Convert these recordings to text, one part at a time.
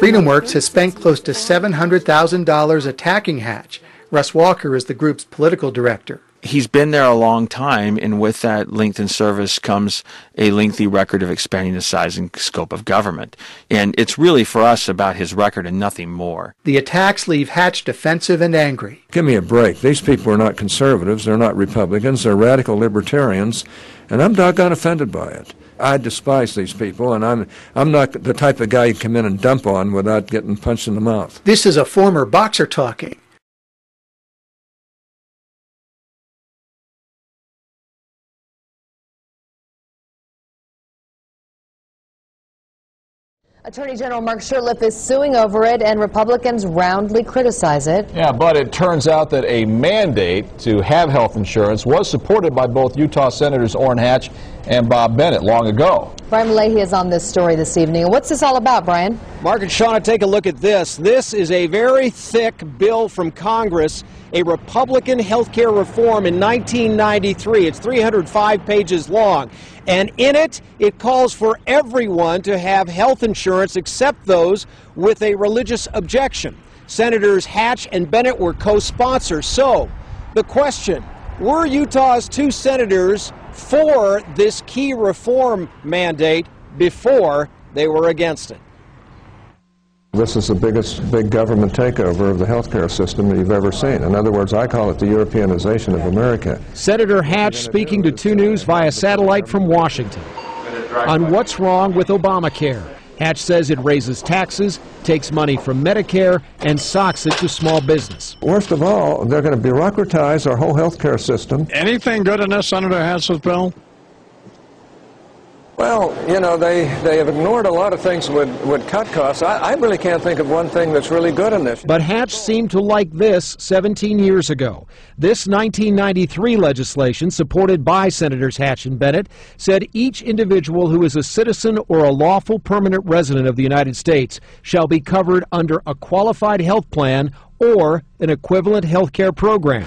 FreedomWorks has spent close to $700,000 attacking Hatch. Russ Walker is the group's political director. He's been there a long time, and with that length in service comes a lengthy record of expanding the size and scope of government. And it's really for us about his record and nothing more. The attacks leave Hatch defensive and angry. Give me a break. These people are not conservatives, they're not Republicans, they're radical libertarians, and I'm doggone offended by it. I despise these people, and I'm not the type of guy you come in and dump on without getting punched in the mouth. This is a former boxer talking. Attorney General Mark Shurtleff is suing over it, and Republicans roundly criticize it. Yeah, but it turns out that a mandate to have health insurance was supported by both Utah Senators Orrin Hatch and Bob Bennett long ago. Brian Malahy is on this story this evening. What's this all about, Brian? Mark and Shauna, take a look at this. This is a very thick bill from Congress, a Republican health care reform in 1993. It's 305 pages long. And in it, it calls for everyone to have health insurance except those with a religious objection. Senators Hatch and Bennett were co-sponsors. So, the question, were Utah's two senators for this key reform mandate before they were against it? This is the biggest big government takeover of the healthcare system that you've ever seen. In other words, I call it the Europeanization of America. Senator Hatch speaking to 2 News via satellite from Washington on what's wrong with Obamacare. Hatch says it raises taxes, takes money from Medicare, and socks it to small business. Worst of all, they're going to bureaucratize our whole healthcare system. Anything good in this, Senator Hatch's bill? Well, you know, they have ignored a lot of things that would cut costs. I really can't think of one thing that's really good in this. But Hatch seemed to like this 17 years ago. This 1993 legislation, supported by Senators Hatch and Bennett, said each individual who is a citizen or a lawful permanent resident of the United States shall be covered under a qualified health plan or an equivalent health care program.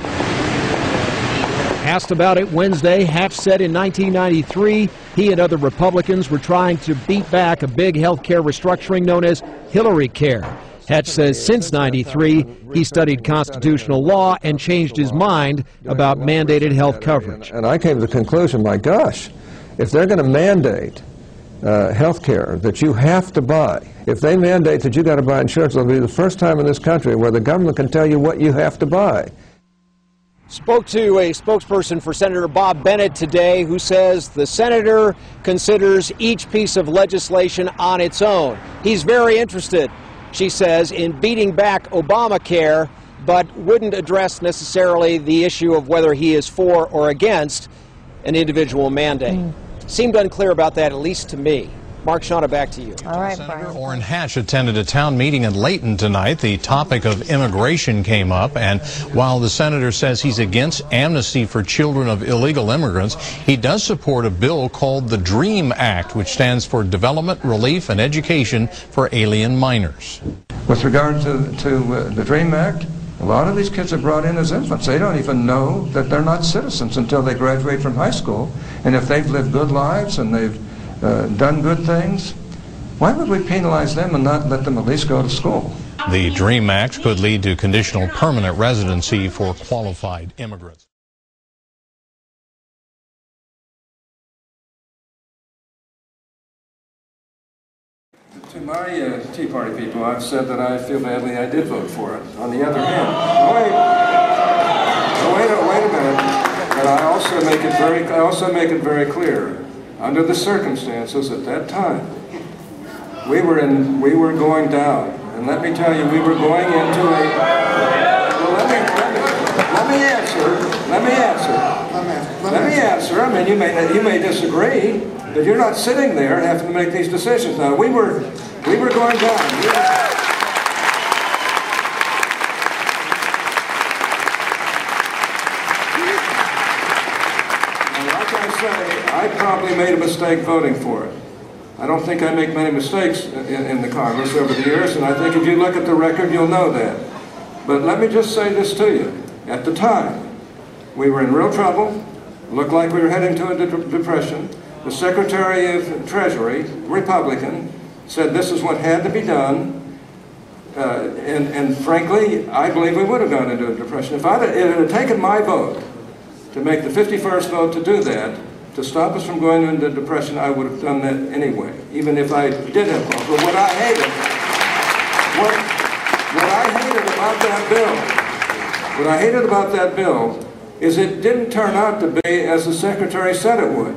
Asked about it Wednesday, Hatch said in 1993 he and other Republicans were trying to beat back a big health care restructuring known as Hillary Care. Hatch says since '93 he studied constitutional law and changed his mind about mandated health coverage. And I came to the conclusion, my gosh, if they're going to mandate health care that you have to buy, if they mandate that you got to buy insurance, it'll be the first time in this country where the government can tell you what you have to buy. Spoke to a spokesperson for Senator Bob Bennett today who says the senator considers each piece of legislation on its own. He's very interested, she says, in beating back Obamacare, but wouldn't address necessarily the issue of whether he is for or against an individual mandate. Seemed unclear about that, at least to me. Mark, Shauna, back to you. All right, Senator Brian. Orrin Hatch attended a town meeting in Layton tonight. The topic of immigration came up, and while the senator says he's against amnesty for children of illegal immigrants, he does support a bill called the DREAM Act, which stands for Development, Relief, and Education for Alien Minors. With regard to the DREAM Act, a lot of these kids are brought in as infants. They don't even know that they're not citizens until they graduate from high school. And if they've lived good lives and they've done good things, why would we penalize them and not let them at least go to school? The DREAM Act could lead to conditional permanent residency for qualified immigrants. To my Tea Party people, I've said that I feel badly I did vote for it. On the other hand, wait a minute. But I also make it very clear. Under the circumstances at that time, we were going down, and let me tell you, we were going into a. Well, let me answer. I mean, you may disagree, but you're not sitting there having to make these decisions. Now, we were going down. I probably made a mistake voting for it. I don't think I make many mistakes in the Congress over the years, and I think if you look at the record, you'll know that. But let me just say this to you. At the time, we were in real trouble, looked like we were heading to a depression. The Secretary of Treasury, Republican, said this is what had to be done, And frankly, I believe we would have gone into a depression. If it had taken my vote to make the 51st vote to do that, to stop us from going into depression, I would have done that anyway, even if I did have vote. But what I hated about that bill is it didn't turn out to be as the Secretary said it would.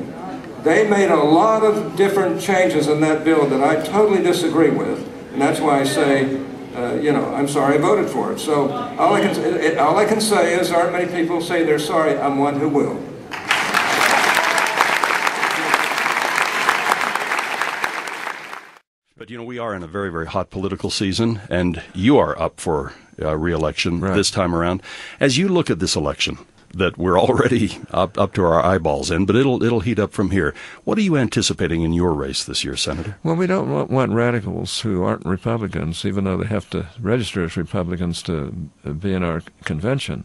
They made a lot of different changes in that bill that I totally disagree with, and that's why I say, you know, I'm sorry I voted for it. So all I can say is, aren't many people say they're sorry. I'm one who will. But, you know, we are in a very, very hot political season, and you are up for re-election this time around. As you look at this election that we're already up to our eyeballs in, but it'll heat up from here, what are you anticipating in your race this year, Senator? Well, we don't want radicals who aren't Republicans, even though they have to register as Republicans to be in our convention.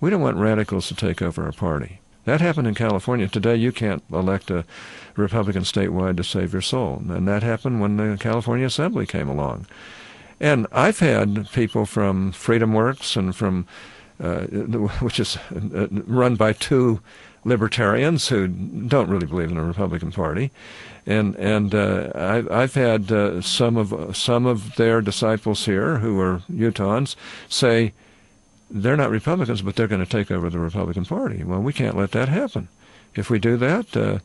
We don't want radicals to take over our party. That happened in California. Today you can't elect a Republican statewide to save your soul. And that happened when the California Assembly came along. And I've had people from Freedom Works and from, which is run by two libertarians who don't really believe in the Republican Party. And I've had some of their disciples here who are Utahns say, they're not Republicans, but they're going to take over the Republican Party. Well, we can't let that happen. If we do that,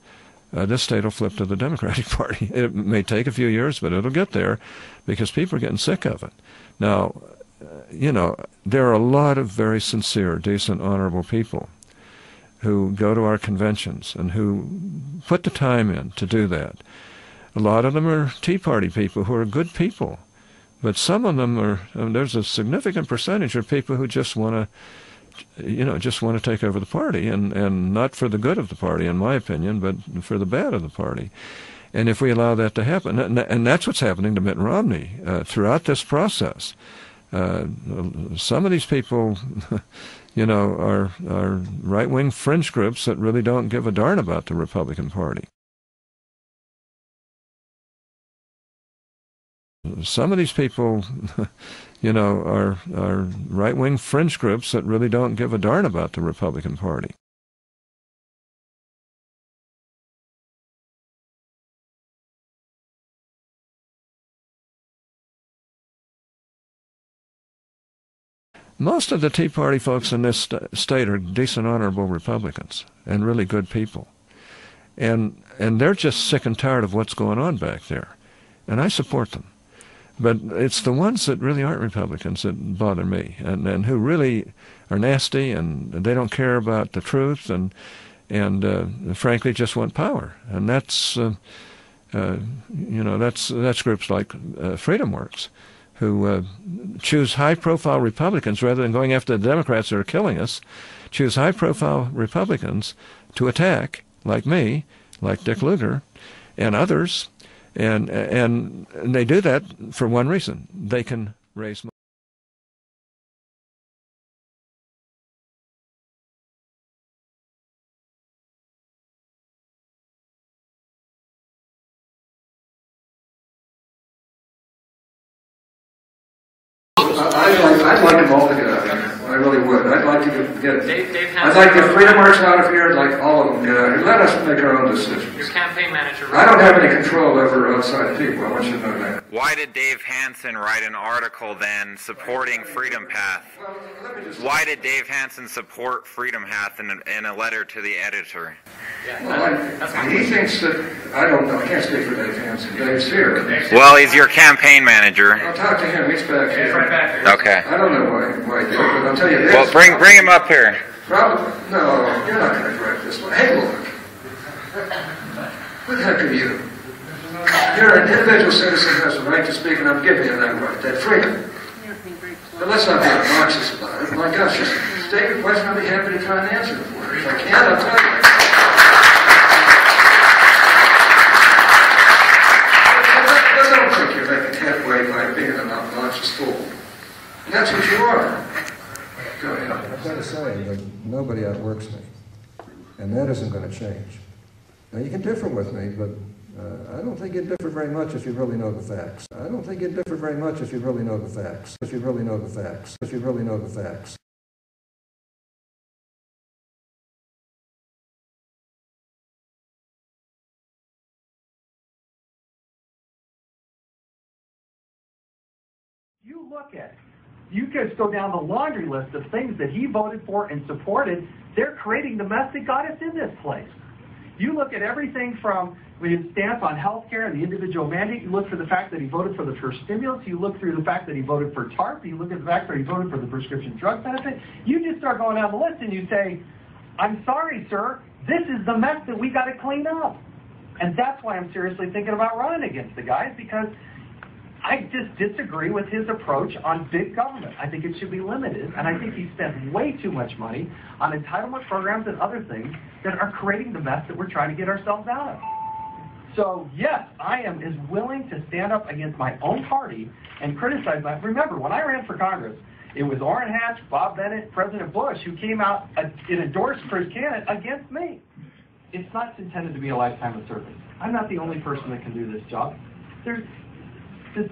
this state will flip to the Democratic Party. It may take a few years, but it'll get there because people are getting sick of it. Now, you know, there are a lot of very sincere, decent, honorable people who go to our conventions and who put the time in to do that. A lot of them are Tea Party people who are good people. But some of them are, there's a significant percentage of people who just want to take over the party, and not for the good of the party, in my opinion, but for the bad of the party. And if we allow that to happen, and that's what's happening to Mitt Romney throughout this process. Some of these people, you know, are right-wing fringe groups that really don't give a darn about the Republican Party. Some of these people, you know, are right-wing fringe groups that really don't give a darn about the Republican Party. Most of the Tea Party folks in this state are decent, honorable Republicans and really good people. And they're just sick and tired of what's going on back there. And I support them. But it's the ones that really aren't Republicans that bother me, and who really are nasty, and they don't care about the truth, and frankly just want power. And that's you know, that's groups like Freedom Works, who choose high-profile Republicans rather than going after the Democrats that are killing us. Choose high-profile Republicans to attack, like me, like Dick Lugar, and others. And they do that for one reason. They can raise money. I'd like them all to get out of here. I really would. I'd like to get I'd like the Freedom Works out of here. I'd like all of them to get out of here. Let us make our own decisions. Your campaign manager. I don't have any control over outside people. I want you to know that. Why did Dave Hansen write an article then supporting Freedom Path? Why did Dave Hansen support Freedom Path in a letter to the editor? Well, he thinks that, I don't know, I can't speak for Dave Hansen. Dave's here. Well, he's your campaign manager. I'll talk to him. He's back here. He's right back there. Okay. I don't know why he did, but I'll tell you this. Well, bring him up here. Probably, no, you're not going to correct this one. Hey, look. What the heck are you? You're an individual citizen who has the right to speak, and I'm giving you that right, that freedom. But let's not be obnoxious about it. My gosh, just state your question. I'll be happy to try and answer it for you. If I can, I'll tell you. But don't think you're making headway by being an obnoxious fool. And that's what you are. Go ahead. I've got to say that nobody outworks me. And that isn't going to change. Now, you can differ with me, but I don't think it differs very much if you really know the facts. I don't think it differs very much if you really know the facts. If you really know the facts. If you really know the facts. You look at it. You just go down the laundry list of things that he voted for and supported. They're creating the mess that got us in this place. You look at everything from his stance on health care and the individual mandate. You look for the fact that he voted for the first stimulus. You look through the fact that he voted for TARP. You look at the fact that he voted for the prescription drug benefit. You just start going down the list and you say, I'm sorry, sir, this is the mess that we got to clean up. And that's why I'm seriously thinking about running against the guys, because I just disagree with his approach on big government. I think it should be limited, and I think he spent way too much money on entitlement programs and other things that are creating the mess that we're trying to get ourselves out of. So, yes, I am as willing to stand up against my own party and criticize that. Remember, when I ran for Congress, it was Orrin Hatch, Bob Bennett, President Bush, who came out and endorsed for his candidate against me. It's not intended to be a lifetime of service. I'm not the only person that can do this job.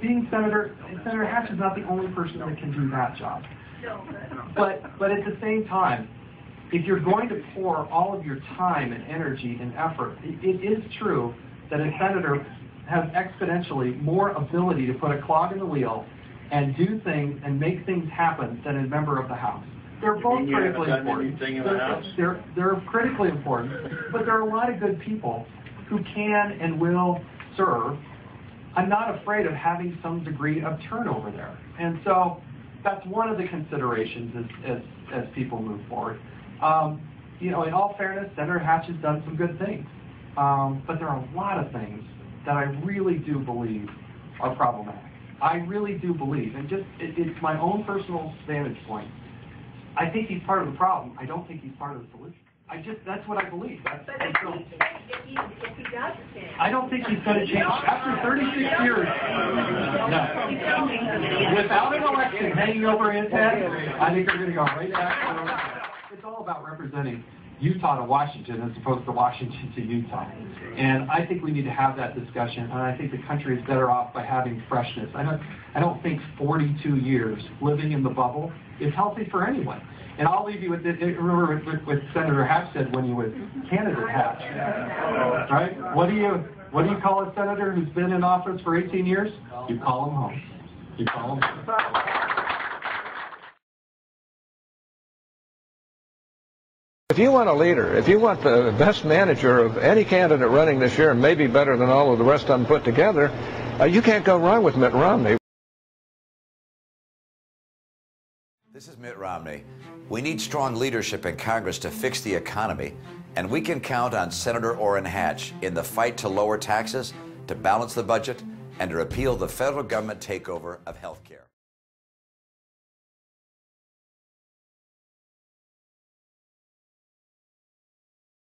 Being Senator Hatch is not the only person that can do that job. But at the same time, if you're going to pour all of your time and energy and effort, it is true that a senator has exponentially more ability to put a clog in the wheel and do things and make things happen than a member of the House. They're both critically important. They're critically important, but there are a lot of good people who can and will serve. I'm not afraid of having some degree of turnover there. And so that's one of the considerations as people move forward. You know, in all fairness, Senator Hatch has done some good things. But there are a lot of things that I really do believe are problematic. I really do believe, and just it's my own personal vantage point. I think he's part of the problem. I don't think he's part of the solution. That's what I believe. But if he does change. I don't think he's going to change. After 36 years, no. Without an election hanging over his head, I think they're going to go right back. It's all about representing Utah to Washington as opposed to Washington to Utah. And I think we need to have that discussion, and I think the country is better off by having freshness. I don't think 42 years living in the bubble is healthy for anyone. And I'll leave you with this. Remember what Senator Hatch said when he was candidate Hatch, right? What do you call a senator who's been in office for 18 years? You call him home. You call him home. If you want a leader, if you want the best manager of any candidate running this year, and maybe better than all of the rest of them put together, you can't go wrong with Mitt Romney. This is Mitt Romney. We need strong leadership in Congress to fix the economy, and we can count on Senator Orrin Hatch in the fight to lower taxes, to balance the budget, and to repeal the federal government takeover of health care.